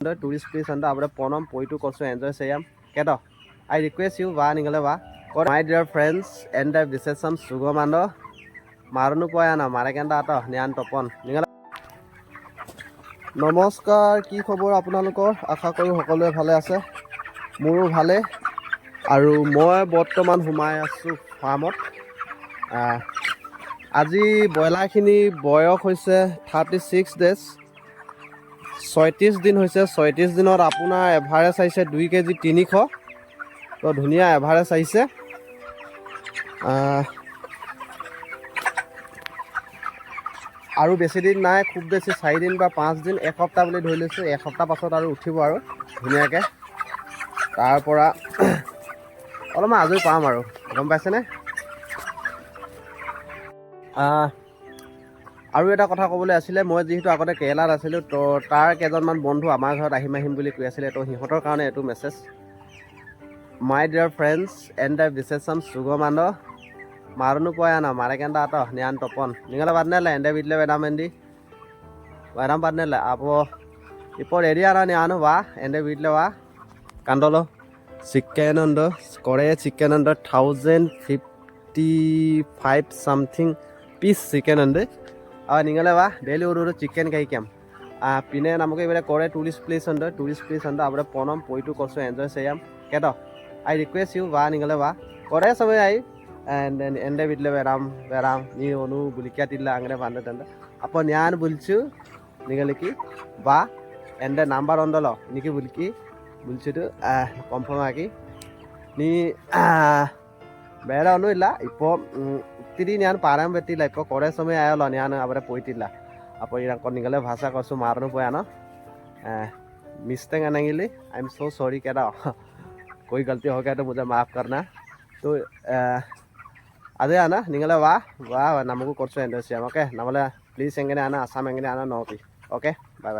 tourist place and our ponam poitu also enjoy sayam keto I request you va ningale va my dear friends and the visesam sugomando marunu poyana marekenda to nian topon ningala নমস্কাৰ কি খবৰ আপোনালোকৰ আশা কৰো সকলোৱে ভালে আছে মোৰো ভালে আৰু মই বৰ্তমান সোমাই আছো ফাৰ্মত আজি বয়লাৰখিনি বয়স হৈছে 36 ডেজ 36 দিন হৈছে 36 দিনত আপোনাৰ এভাৰেজ আহিছে 2 কেজি 300 তো ধুনীয়া এভাৰেজ আহিছে আৰু বেছি দিন নাই খুব বেছি 4 দিন বা 5 দিন এক সপ্তাহ বুলি ধৰি লৈছো এক সপ্তাহ পাছত আৰু উঠিব আৰু ধুনীয়াকৈ তাৰ পৰা অলপমান আজৰি পাম আৰু গম পাইছেনে আৰু এটা কথা ক'বলৈ আছিলে মই যিহেতু আগতে কেৰেলাত আছিলোঁ তো তাৰ কেইজনমান বন্ধু আমাৰ ঘৰত আহিম বুলি কৈ আছিলে তো সিহঁতৰ কাৰণে এইটো message my dear friends and the വിശേഷം സുഖമാണോ മാറുന്നു പോയാണോ മരക്കേണ്ട കേട്ടോ ഞാൻ ടൊപ്പൻ നിങ്ങളെ പറഞ്ഞല്ലേ എൻ്റെ വീട്ടിലെ വരാൻ വേണ്ടി വരാൻ പറഞ്ഞല്ലേ അപ്പോൾ ഇപ്പോൾ റെഡിയാണ് ഞാൻ വാ എൻ്റെ വീട്ടിൽ വാ കണ്ടോളൂ ചിക്കൻ ഉണ്ട് കുറേ ചിക്കൻ ഉണ്ട് 1055 സംതിങ് പീസ് ചിക്കൻ ഉണ്ട് നിങ്ങൾ വാ ഡെയിലി ഒരു ചിക്കൻ കഴിക്കാം പിന്നെ നമുക്ക് ഇവിടെ കുറേ ടൂറിസ്റ്റ് പ്ലേസ് ഉണ്ട് അവിടെ പോകണം പോയിട്ട് കുറച്ച് എൻജോയ് ചെയ്യാം കേട്ടോ ഐ റിക്വസ്റ്റ് യു വാ നിങ്ങൾ വാ കുറേ സമയമായി എൻ്റെ വീട്ടിൽ വരാം നീ ഒന്നും വിളിക്കാത്തില്ല അങ്ങനെ പറഞ്ഞിട്ടുണ്ട് അപ്പോൾ ഞാൻ വിളിച്ചു നിങ്ങൾക്ക് വാ എൻ്റെ നമ്പർ ഉണ്ടല്ലോ എനിക്ക് വിളിച്ചിട്ട് കൺഫേം ആക്കി നീ വേറെ ഒന്നുമില്ല ഇപ്പോൾ ഒത്തിരി ഞാൻ പറയാൻ പറ്റില്ല ഇപ്പോൾ കുറേ സമയം ആയല്ലോ ഞാൻ അവിടെ പോയിട്ടില്ല അപ്പോൾ നിങ്ങളെ ഭാഷ കുറച്ച് മാറുന്നു പോയാണോ മിസ്റ്റേക്ക് ആണെങ്കിൽ ഐ എം സോ സോറി കേട്ടോ कोई गलती हो गया तो मुझे माफ़ करना तो അതെയാണ് നിങ്ങൾ വാ നമുക്ക് കുറച്ച് എൻജോയ് ചെയ്യാം ഓക്കെ നമ്മൾ പ്ലീസ് എങ്ങനെയാണ് അസാം എങ്ങനെയാണ് നോക്കി ഓക്കെ ബൈ